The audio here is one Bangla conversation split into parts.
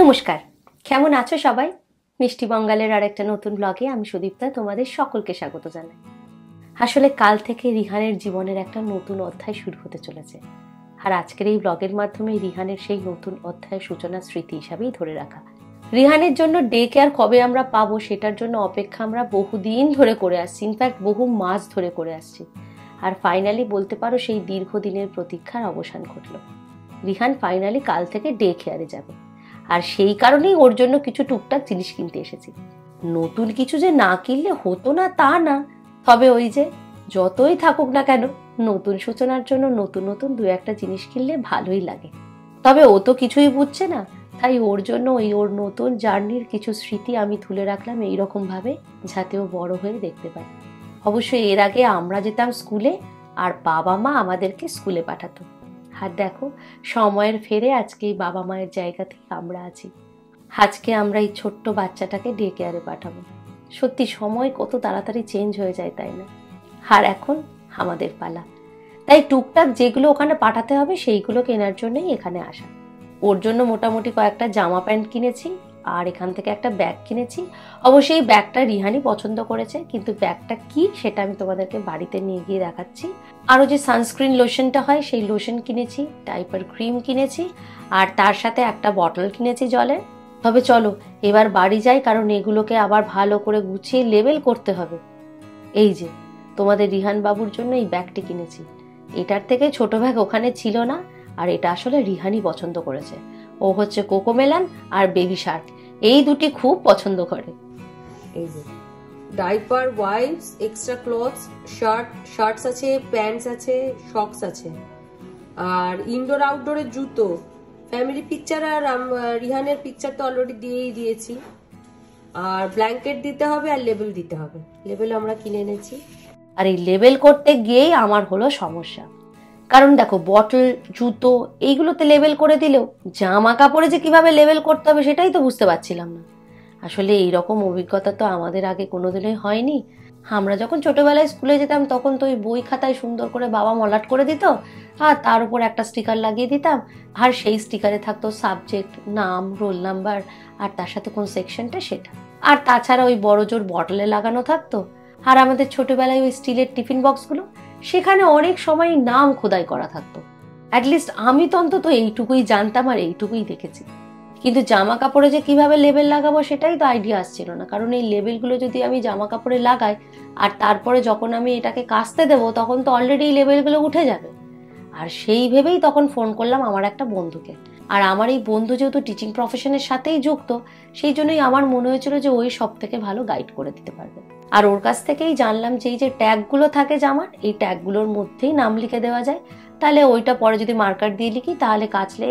নমস্কার, কেমন আছো সবাই? মিষ্টি বঙ্গালের আর একটা নতুন ব্লগে আমি সুদীপ্তা তোমাদের সকলকে স্বাগত জানাই। আসলে কাল থেকে রিহানের জীবনের একটা নতুন অধ্যায় শুরু হতে চলেছে, আর আজকের এই ব্লগের মাধ্যমে রিহানের সেই নতুন অধ্যায়ের সূচনা স্মৃতি হিসাবেই ধরে রাখা। রিহানের জন্য ডে কেয়ার কবে আমরা পাবো সেটার জন্য অপেক্ষা আমরা বহুদিন ধরে করে আসছি, ইনফ্যাক্ট বহু মাস ধরে করে আসছি। আর ফাইনালি বলতে পারো সেই দীর্ঘদিনের প্রতীক্ষার অবসান ঘটল। রিহান ফাইনালি কাল থেকে ডে কেয়ারে যাবে, আর সেই কারণেই ওর জন্য কিছু টুকটাক জিনিস কিনতে এসেছি। নতুন কিছু যে না কিনলে হতো না তা না, তবে ওই যে যতই থাকুক না কেন নতুন সূচনার জন্য নতুন নতুন দু একটা জিনিস কিনলে ভালোই লাগে। তবে ও তো কিছুই বুঝছে না, তাই ওর জন্য ওর নতুন জার্নির কিছু স্মৃতি আমি তুলে রাখলাম এইরকম ভাবে, যাতে ও বড় হয়ে দেখতে পায়। অবশ্যই এর আগে আমরা যেতাম স্কুলে, আর বাবা মা আমাদেরকে স্কুলে পাঠাতো। আর দেখো, সময়ের ফেরে আজকে এই বাবা মায়ের জায়গা থেকে আমরা আছি। আজকে আমরা এই ছোট্ট বাচ্চাটাকে ডে কেয়ারে পাঠাবো। সত্যি সময় কত তাড়াতাড়ি চেঞ্জ হয়ে যায়, তাই না? আর এখন আমাদের পালা, তাই টুকটাক যেগুলো ওখানে পাঠাতে হবে সেইগুলো কেনার জন্যই এখানে আসা। ওর জন্য মোটামুটি কয়েকটা জামা প্যান্ট কিনেছি, আর এখান থেকে একটা ব্যাগ কিনেছি। অবশ্যই ব্যাগটা রিহানি পছন্দ করেছে, কিন্তু ব্যাগটা কি সেটা আমি তোমাদেরকে বাড়িতে নিয়ে গিয়ে দেখাচ্ছি। আরও যে সানস্ক্রিন লোশনটা হয় সেই লোশন কিনেছি, ডাইপার ক্রিম কিনেছি, আর তার সাথে একটা বটল কিনেছি জলের। তবে চলো এবার বাড়ি যাই, কারণ এগুলোকে আবার ভালো করে গুছিয়ে লেবেল করতে হবে। এই যে তোমাদের রিহান বাবুর জন্য এই ব্যাগটি কিনেছি। এটার থেকে ছোট ব্যাগ ওখানে ছিল না, আর এটা আসলে রিহানি পছন্দ করেছে। ও হচ্ছে কোকোমেলান আর বেবি শার্ক, এই দুটি খুব পছন্দ করে। এই যে diaper, wipes, extra clothes, shirts আছে, প্যান্টস আছে, সক্স আছে, আর ইনডোর আউটডোরের জুতো, ফ্যামিলি পিকচার আর রিহানের পিকচার তো অলরেডি দিয়েই দিয়েছি। আর ব্ল্যাঙ্কেট দিতে হবে, আর লেবেল দিতে হবে। লেবেল আমরা কিনে এনেছি। আর এই লেবেল করতে গিয়েই আমার হলো সমস্যা, কারণ দেখো বটল, জুতো এইগুলোতে লেবেল করে দিলেও জামা কাপড়ে যে কিভাবে লেবেল করতে হবে সেটাই তো বুঝতে পারছিলাম না। আসলে এইরকম অভিজ্ঞতা তো আমাদের আগে কোনোদিনই হয়নি। আমরা যখন ছোটবেলায় স্কুলে যেতাম তখন তো ওই বই খাতায় সুন্দর করে বাবা মলাট করে দিত, আর তার উপর একটা স্টিকার লাগিয়ে দিতাম, আর সেই স্টিকারে থাকতো সাবজেক্ট, নাম, রোল নাম্বার, আর তার সাথে কোন সেকশনটা সেটা। আর তাছাড়া ওই বড় জোর বটলে লাগানো থাকতো। আর আমাদের ছোটবেলায় ওই স্টিলের টিফিন বক্সগুলো, সেখানে অনেক সময় নাম খোদাই করা থাকতো। অ্যাটলিস্ট আমি তো অন্তত এইটুকুই জানতাম আর এইটুকুই দেখেছি। কিন্তু জামা কাপড়ে যে কিভাবে লেবেল লাগাবো সেটাই তো আইডিয়া আসছিল না, কারণ এই লেবেলগুলো যদি আমি জামা কাপড়ে লাগাই আর তারপরে যখন আমি এটাকে কাচতে দেবো তখন তো অলরেডি এই লেবেলগুলো উঠে যাবে। আর সেই ভেবেই তখন ফোন করলাম আমার একটা বন্ধুকে। আর আমার এই বন্ধু যেহেতু টিচিং প্রফেশনের সাথেই যুক্ত, সেই জন্যই আমার মনে হয়েছিল যে ওই সব থেকে ভালো গাইড করে দিতে পারবে। আর ওর কাছ থেকেই জানলাম যে এই যে ট্যাগগুলো থাকে জামার, এই ট্যাগগুলোর মধ্যেই নাম লিখে দেওয়া যায়। তাহলে ওইটা পরে যদি মার্কার দিয়ে লিখি তাহলে কাচলে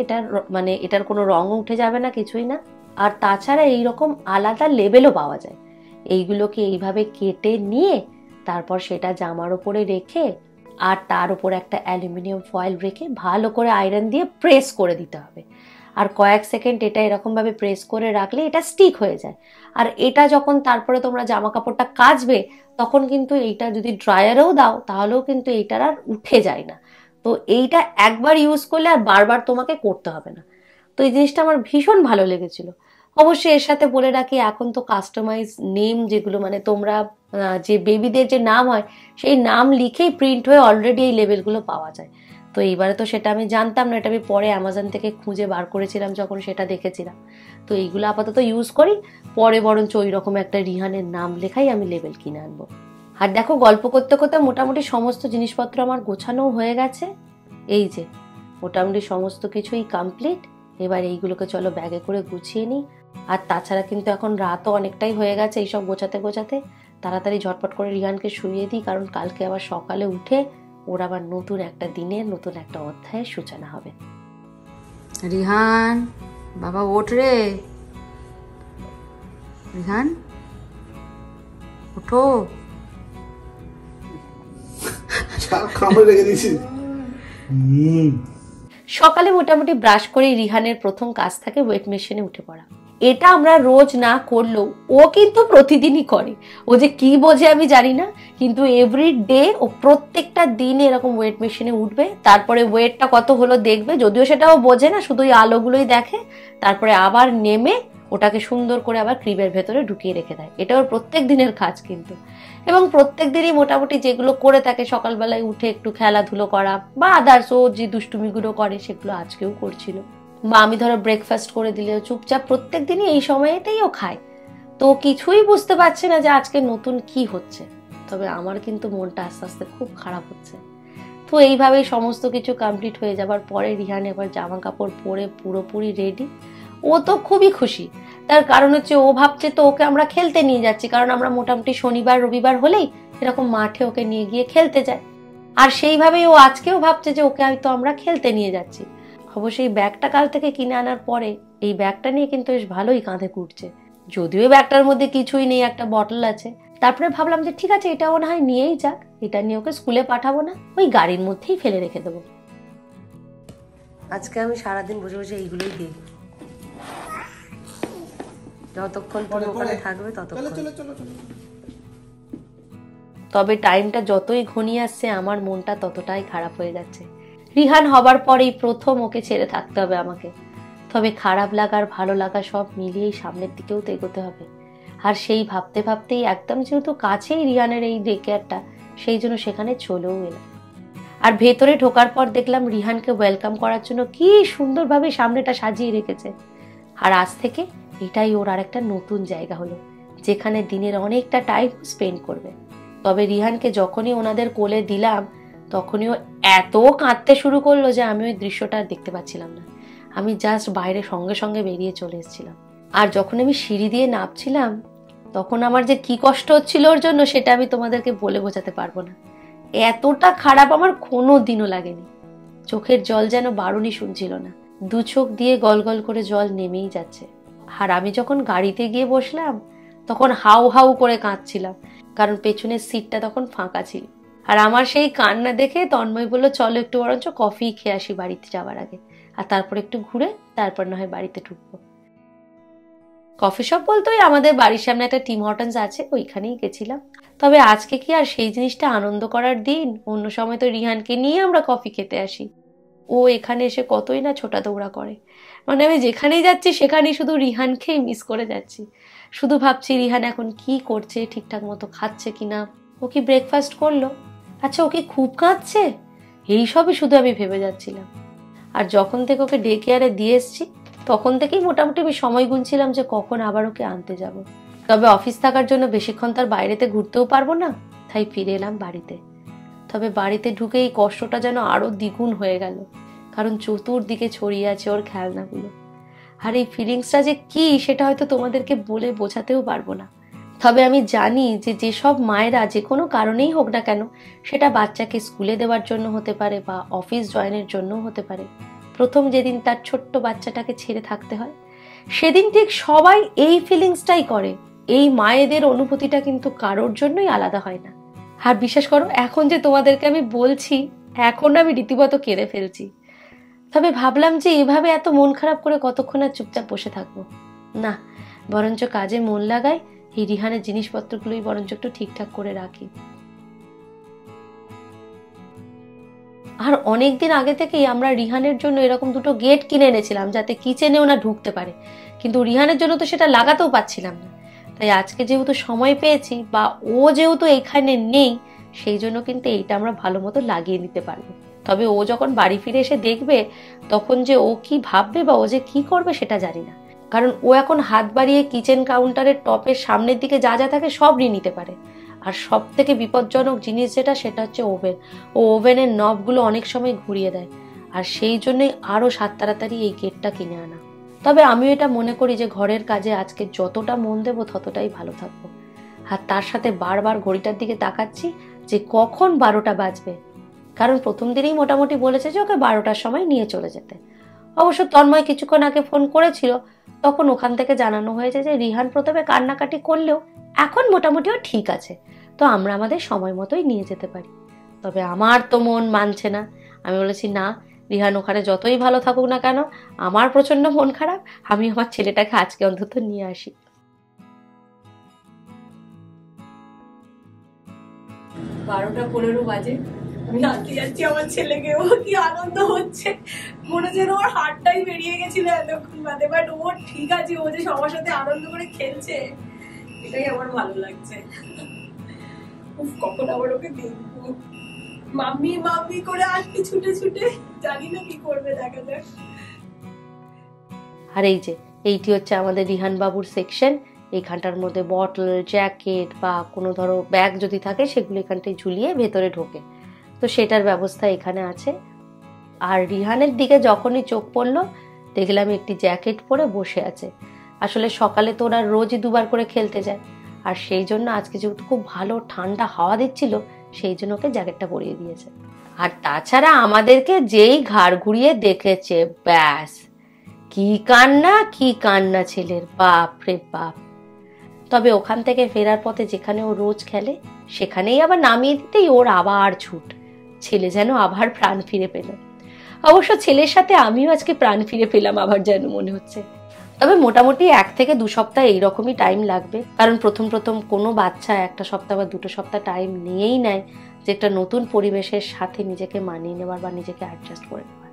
এটার কোনো রঙও উঠে যাবে না, কিছুই না। আর তাছাড়া এইরকম আলাদা লেবেলও পাওয়া যায়। এইগুলোকে এইভাবে কেটে নিয়ে তারপর সেটা জামার ওপরে রেখে আর তার উপর একটা অ্যালুমিনিয়াম ফয়েল রেখে ভালো করে আয়রন দিয়ে প্রেস করে দিতে হবে। আর কয়েক সেকেন্ড এটা এরকম ভাবে প্রেস করে রাখলে এটা স্টিক হয়ে যায়। আর এটা যখন তারপরে তোমরা জামা কাপড়টা কাচবে তখন কিন্তু এইটা যদি ড্রায়ারেও দাও তাহলেও কিন্তু এইটার আর উঠে যায় না। তো এইটা একবার ইউজ করলে আর বারবার তোমাকে করতে হবে না। তো এই জিনিসটা আমার ভীষণ ভালো লেগেছিল। অবশ্যই এর সাথে বলে রাখি, এখন তো কাস্টমাইজ নেম যেগুলো মানে তোমরা যে বেবিদের যে নাম হয় সেই নাম লিখেই প্রিন্ট হয়ে অলরেডি এই লেবেলগুলো পাওয়া যায়। তো এইবারে তো সেটা আমি জানতাম না, এটা আমি পরে অ্যামাজন থেকে খুঁজে বার করেছিলাম যখন সেটা দেখেছিলাম। তো এইগুলো আপাতত ইউজ করি, পরে বরঞ্চ ওই রকম একটা রিহানের নাম লেখাই আমি লেবেল কিনে আনবো। আর দেখো গল্প করতে করতে মোটামুটি সমস্ত জিনিসপত্র আমার গোছানো হয়ে গেছে। এই যে মোটামুটি সমস্ত কিছুই কমপ্লিট। এবার এইগুলোকে চলো ব্যাগে করে গুছিয়ে নিই। আর তাছাড়া কিন্তু এখন রাতও অনেকটাই হয়ে গেছে, এইসব গোছাতে গোছাতে তাড়াতাড়ি ঝটপট করে রিহানকে শুইয়ে দিই, কারণ কালকে আবার সকালে উঠে ওর আবার নতুন একটা দিনের নতুন একটা অধ্যায়ের সূচনা হবে। রিহান বাবা ওঠ রে, রিহান ওঠো। সকালে মোটামুটি ব্রাশ করে রিহানের প্রথম কাজ থাকে ওয়েট মেশিনে উঠে পড়া। এটা আমরা রোজ না করলেও ও কিন্তু প্রতিদিনই করে। ও যে কি বোঝে আমি জানি না, কিন্তু এভরি ডে ও প্রত্যেকটা দিন এরকম ওয়েট মেশিনে উঠবে, তারপরে ওয়েটটা কত হলো দেখবে, যদিও সেটা ও বোঝে না, শুধু ওই আলোগুলোই দেখে, তারপরে আবার নেমে ওটাকে সুন্দর করে আবার ক্রিবের ভেতরে ঢুকিয়ে রেখে দেয়। এটা ওর প্রত্যেক দিনের কাজ কিন্তু। এবং প্রত্যেক দিনই মোটামুটি যেগুলো করে থাকে, সকালবেলায় উঠে একটু খেলাধুলো করা বা আদার্স ও যে দুষ্টুমিগুলো করে সেগুলো আজকেও করছিল। বা আমি ধরো ব্রেকফাস্ট করে দিলেও চুপচাপ প্রত্যেক দিনই এই সময়েতেই ও খায়। তো কিছুই বুঝতে পারছে না যে আজকে নতুন কি হচ্ছে। তবে আমার কিন্তু মনটা আস্তে আস্তে খুব খারাপ হচ্ছে। তো এইভাবেই সমস্ত কিছু কমপ্লিট হয়ে যাবার পরে রিহান এবার জামা কাপড় পরে পুরোপুরি রেডি। ও তো খুবই খুশি, তার কারণ হচ্ছে ও ভাবছে তো ওকে আমরা খেলতে নিয়ে যাচ্ছি, কারণ আমরা মোটামুটি শনিবার রবিবার হলেই এরকম মাঠে ওকে নিয়ে গিয়ে খেলতে যাই। আর সেইভাবেই ও আজকেও ভাবছে যে ওকে হয়তো আমরা খেলতে নিয়ে যাচ্ছি। অবশ্যই ব্যাগটা কাল থেকে কিনে আনার পরে এই ব্যাগটা নিয়ে কিন্তু বেশ ভালোই কাঁধে কুটছে। যদিও ব্যাগটার মধ্যে কিছুই নেই, একটা বটল আছে। তারপরে ভাবলাম যে ঠিক আছে, এটাও না হয় নিয়েই যাক, এটা নিয়ে ওকে স্কুলে পাঠাবো না, ওই গাড়ির মধ্যেই ফেলে রেখে দেবো। আজকে আমি সারাদিন বসে বসে এইগুলোই দেখব, যতক্ষণ তুমি ওখানে থাকবে ততক্ষণ। তবে টাইমটা যতই ঘনিয়ে আসছে আমার মনটা ততটাই খারাপ হয়ে যাচ্ছে। রিহান হবার পরেই প্রথম ওকে ছেড়ে থাকতে হবে আমাকে। তবে খারাপ লাগার ভালো লাগা সব মিলিয়েই সামনের দিকেও তো এগোতে হবে। আর সেই ভাবতে ভাবতেই একদম যেহেতু কাছেই রিহানের এই ডে কেয়ারটা, সেই জন্য সেখানে চলেও এলাম। আর ভেতরে ঢোকার পর দেখলাম রিহানকে ওয়েলকাম করার জন্য কি সুন্দরভাবে সামনেটা সাজিয়ে রেখেছে। আর আজ থেকে এটাই ওর আর একটা নতুন জায়গা হলো, যেখানে দিনের অনেকটা টাইম স্পেন্ড করবে। তবে রিহানকে যখনই ওনাদের কোলে দিলাম তখনই ও এত কাঁদতে শুরু করলো যে আমি ওই দৃশ্যটা আর দেখতে পাচ্ছিলাম না। আমি জাস্ট বাইরে সঙ্গে সঙ্গে বেরিয়ে চলে এসেছিলাম। আর যখন আমি সিঁড়ি দিয়ে নামছিলাম তখন আমার যে কি কষ্ট হচ্ছিল ওর জন্য, সেটা আমি তোমাদেরকে বলে বোঝাতে পারবো না। এতটা খারাপ আমার কোনো দিনও লাগেনি। চোখের জল যেন বারণই শুনছিল না, দু চোখ দিয়ে গল গল করে জল নেমেই যাচ্ছে। আর আমি যখন গাড়িতে গিয়ে বসলাম তখন হাউ হাউ করে কাঁদছিলাম, কারণ পেছনের সিটটা তখন ফাঁকা ছিল। আর আমার সেই কান্না দেখে তন্ময় বলল চলো একটু বরঞ্চ কফি খেয়ে আসি বাড়িতে যাওয়ার আগে, আর তারপর একটু ঘুরে তারপর না হয় বাড়িতে ঢুকবো। কফি শপ বলতোই আমাদের বাড়ির সামনে একটা টিম হর্টনস আছে, ওইখানেই গেছিলাম। তবে আজকে কি আর সেই জিনিসটা আনন্দ করার দিন? অন্য সময় তো রিহানকে নিয়ে আমরা কফি খেতে আসি, ও এখানে এসে কতই না ছোটা দৌড়া করে। মানে আমি যেখানেই যাচ্ছি সেখানেই শুধু রিহানকেই মিস করে যাচ্ছি। শুধু ভাবছি রিহান এখন কি করছে, ঠিকঠাক মতো খাচ্ছে কিনা, ও কি ব্রেকফাস্ট করলো, আচ্ছা ও কি খুব কাঁদছে, এইসবই শুধু আমি ভেবে যাচ্ছিলাম। আর যখন থেকে ওকে ডে কেয়ারে দিয়ে এসছি তখন থেকেই মোটামুটি আমি সময় গুনছিলাম যে কখন আবার ওকে আনতে যাব। তবে অফিস থাকার জন্য বেশিক্ষণ তার বাইরেতে ঘুরতেও পারবো না, তাই ফিরে এলাম বাড়িতে। তবে বাড়িতে ঢুকে এই কষ্টটা যেন আরো দ্বিগুণ হয়ে গেল, কারণ চতুর্দিকে ছড়িয়ে আছে ওর খেলনাগুলো। আর এই ফিলিংসটা যে কি সেটা হয়তো তোমাদেরকে বলে বোঝাতেও পারবো না। তবে আমি জানি যে যেসব মায়েরা যে কোনো কারণেই হোক না কেন, সেটা বাচ্চাকে স্কুলে দেওয়ার জন্য হতে পারে বা অফিস জয়েনের জন্য হতে পারে, প্রথম যেদিন তার ছোট্ট বাচ্চাটাকে ছেড়ে থাকতে হয় সেদিন ঠিক সবাই এই ফিলিংসটাই করে। এই মায়েদের অনুভূতিটা কিন্তু কারোর জন্যই আলাদা হয় না। আর বিশ্বাস করো এখন যে তোমাদেরকে আমি বলছি, এখন আমি রীতিমতো কেঁদে ফেলছি। তবে ভাবলাম যে এভাবে এত মন খারাপ করে কতক্ষণ আর চুপচাপ বসে থাকবো না, বরঞ্চ কাজে মন লাগাই, এই রিহানের জিনিসপত্রগুলোই বরঞ্চ একটু ঠিকঠাক করে রাখি। আর অনেকদিন আগে থেকেই আমরা রিহানের জন্য এরকম দুটো গেট কিনে এনেছিলাম যাতে কিচেনে ওনা ঢুকতে পারে, কিন্তু রিহানের জন্য তো সেটা লাগাতেও পাচ্ছিলাম না। তাই আজকে যেহেতু সময় পেয়েছি বা ও যেহেতু এইখানে নেই, সেই জন্য কিন্তু এইটা আমরা ভালো মতো লাগিয়ে নিতে পারবো। তবে ও যখন বাড়ি ফিরে এসে দেখবে তখন যে ও কি ভাববে বা ও যে কি করবে সেটা জানি না, কারণ ও এখন হাত বাড়িয়ে কিচেন কাউন্টারের টপের সামনের দিকে যা যা থাকে সব নিয়ে নিতে পারে। আর সব থেকে বিপজ্জনক জিনিস যেটা, সেটা হচ্ছে ওভেন। ও ওভেনের নবগুলো অনেক সময় ঘুরিয়ে দেয়, আর সেই জন্যই আরো সাত তাড়াতাড়ি এই গেটটা কিনে আনা। তবে আমিও এটা মনে করি যে ঘরের কাজে আজকে যতটা মন দেবো ততটাই ভালো থাকবো। আর তার সাথে বারবার ঘড়িটার দিকে তাকাচ্ছি যে কখন 12টা বাজবে, কারণ প্রথম দিনেই মোটামুটি বলেছে যে ওকে 12টার সময় নিয়ে চলে যেতে। অবশ্য তন্ময় কিছুক্ষণ আগে ফোন করেছিল, তখন ওখান থেকে জানানো হয়েছে যে রিহান প্রথমে কান্নাকাটি করলেও এখন মোটামুটিও ঠিক আছে, তো আমরা আমাদের সময় মতোই নিয়ে যেতে পারি। তবে আমার তো মন মানছে না। আমি বলেছি না, রিহান ওখানে যতই ভালো থাকুক না কেন, আমার প্রচন্ড মন খারাপ, আমি আমার ছেলেটাকে আজকে অন্তত নিয়ে আসি। 12:15 বাজে, আমি আনতে যাচ্ছি আমার ছেলেকে। ও কি আনন্দ হচ্ছে, মনে যেন ওর হাতটাই বেরিয়ে গেছিল এতক্ষণ বাদে। বাট ও ঠিক আছে, ও যে সবার সাথে আনন্দ করে খেলছে, এটাই আমার ভালো লাগছে। কখন আবার ওকে দেখবো, মাম্মি মাম্মি করে আসবে ছুটে ছুটে, জানি না কি করবে, দেখা যাক। আর এই যে এইটি হচ্ছে আমাদের রিহান বাবুর সেকশন। এইখানটার মধ্যে বটল, জ্যাকেট বা কোনো ধরো ব্যাগ যদি থাকে সেগুলো এখানটায় ঝুলিয়ে ভেতরে ঢোকে, তো সেটার ব্যবস্থা এখানে আছে। আর রিহানের দিকে যখনই চোখ পড়লো দেখলাম একটি জ্যাকেট পরে বসে আছে। আসলে সকালে তো ওরা রোজই দুবার করে খেলতে যায়, আর সেই জন্য আজকে যেহেতু খুব ভালো ঠান্ডা হাওয়া দিচ্ছিল সেই জন্য ওকে জ্যাকেটটা পরিয়ে দিয়েছে। আর তাছাড়া আমাদেরকে যেই ঘাড় ঘুরিয়ে দেখেছে, ব্যাস কি কান্না ছেলের, বাপ রে বাপ। তবে ওখান থেকে ফেরার পথে যেখানে ও রোজ খেলে সেখানেই আবার নামিয়ে দিতেই ওর আবার ছুট। ছেলে যেন আবার প্রাণ ফিরে পেল। অবশ্য ছেলের সাথে আমিও আজকে প্রাণ ফিরে পেলাম আবার যেন মনে হচ্ছে। তবে মোটামুটি 1 থেকে 2 সপ্তাহ এইরকমই টাইম লাগবে, কারণ প্রথম কোনো বাচ্চা 1 সপ্তাহ বা 2 সপ্তাহ টাইম নিয়েই নেয় যে একটা নতুন পরিবেশের সাথে নিজেকে মানিয়ে নেওয়ার বা নিজেকে অ্যাডজাস্ট করে নেওয়ার।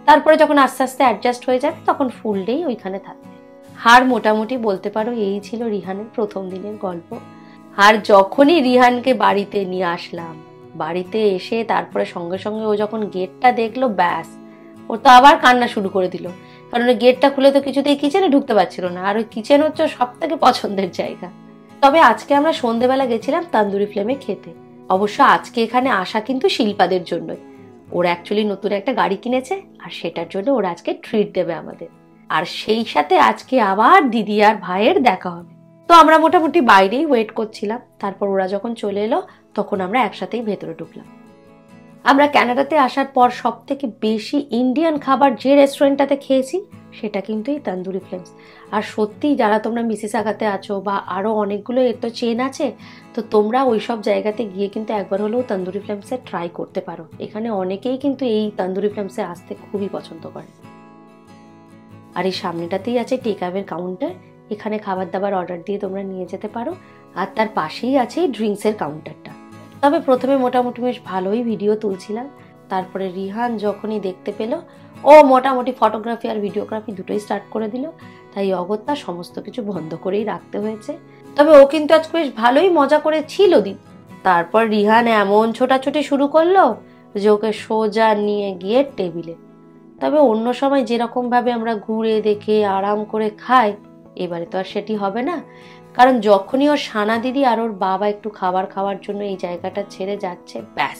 তারপরে যখন আস্তে আস্তে অ্যাডজাস্ট হয়ে যাবে তখন ফুল ডেই ওইখানে থাকবে। আর মোটামুটি বলতে পারো এই ছিল রিহানের প্রথম দিনের গল্প। আর যখনই রিহানকে বাড়িতে নিয়ে আসলাম, বাড়িতে এসে তারপরে সঙ্গে সঙ্গে ও যখন গেটটা দেখলো, ব্যাস ও তো আবার কান্না শুরু করে দিল। কারণ ওই গেটটা খুলে তো কিছুতেই কিচেনে ঢুকতে পারছিল না, আর ওই কিচেন হচ্ছে সব থেকে পছন্দের জায়গা। তবে আজকে আমরা সন্ধ্যেবেলা গেছিলাম তান্দুরি ফ্লেমে খেতে। অবশ্য আজকে এখানে আসা কিন্তু শিল্পাদের জন্যই। ওরা অ্যাকচুয়ালি নতুন একটা গাড়ি কিনেছে, আর সেটার জন্য ওরা আজকে ট্রিট দেবে আমাদের। আর সেই সাথে আজকে আবার দিদি আর ভাইয়ের দেখা হবে। তো আমরা মোটামুটি বাইরেই ওয়েট করছিলাম। তারপর ওরা যখন চলে এলো তখন আমরা একসাথেই ভেতরে ঢুকলাম। আমরা কানাডাতে আসার পর সব থেকে বেশি ইন্ডিয়ান খাবার যে রেস্টুরেন্টটাতে খেয়েছি সেটা কিন্তু এই তান্দুরি ফ্লেমস। আর সত্যি যারা তোমরা মিসিসাগাতে আছো বা আরো অনেকগুলো এর তো চেন আছে, তো তোমরা ওই সব জায়গাতে গিয়ে কিন্তু একবার হলেও তান্দুরি ফ্লেমসে ট্রাই করতে পারো। এখানে অনেকেই কিন্তু এই তান্দুরি ফ্লেমসে আসতে খুবই পছন্দ করে। আর এই সামনেটাতেই আছে টেকআওয়ের কাউন্টার, এখানে খাবার দাবার অর্ডার দিয়ে তোমরা নিয়ে যেতে পারো। আর তার পাশেই আছে ড্রিঙ্কসের কাউন্টারটা। তবে প্রথমে মোটামুটি বেশ ভালোই ভিডিও তুলছিলাম। তারপরে রিহান যখনই দেখতে পেল, ও মোটামুটি ফটোগ্রাফি আর ভিডিওগ্রাফি দুটোই স্টার্ট করে দিল। তাই অগত্যা সমস্ত কিছু বন্ধ করেই রাখতে হয়েছে। তবে ও কিন্তু আজকে বেশ ভালোই মজা করেছিল দিন। তারপর রিহান এমন ছোটাছুটি শুরু করলো যে ওকে সোজা নিয়ে গিয়ে টেবিলে। তবে অন্য সময় যেরকম ভাবে আমরা ঘুরে দেখে আরাম করে খাই, এবারে তো আর সেটি হবে না। কারণ যখনই ওর সানা দিদি আর ওর বাবা একটু খাবার খাওয়ার জন্য এই জায়গাটা ছেড়ে যাচ্ছে, ব্যাস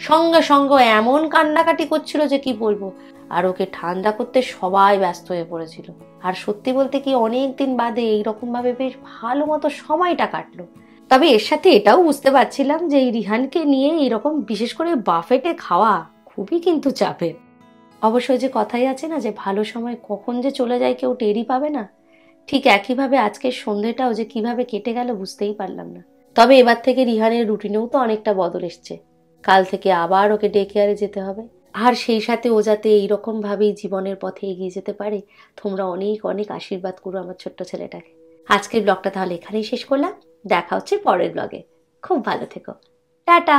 সঙ্গে সঙ্গে এমন কান্নাকাটি করছিল যে কি বলবো। আর ওকে ঠান্ডা করতে সবাই ব্যস্ত হয়ে পড়েছিল। আর সত্যি বলতে কি অনেক দিন বাদে এইরকম ভাবে বেশ ভালো মতো সময়টা কাটলো। তবে এর সাথে এটাও বুঝতে পারছিলাম যে এই রিহানকে নিয়ে এরকম বিশেষ করে বাফেটে খাওয়া খুবই কিন্তু চাপের। অবশ্যই যে কথাই আছে না যে ভালো সময় কখন যে চলে যায় কেউ টেরই পাবে না, ঠিক একইভাবে আজকের সন্ধ্যেটাও যে কিভাবে কেটে গেল বুঝতেই পারলাম না। তবে এবার থেকে রিহানের রুটিনেও তো অনেকটা বদল এসছে। কাল থেকে আবার ওকে ডে কেয়ারে যেতে হবে। আর সেই সাথে ও যাতে এইরকম ভাবেই জীবনের পথে এগিয়ে যেতে পারে, তোমরা অনেক অনেক আশীর্বাদ করো আমার ছোট্ট ছেলেটাকে। আজকের ব্লগটা তাহলে এখানেই শেষ করলাম। দেখা হচ্ছে পরের ব্লগে। খুব ভালো থেকো, টাটা।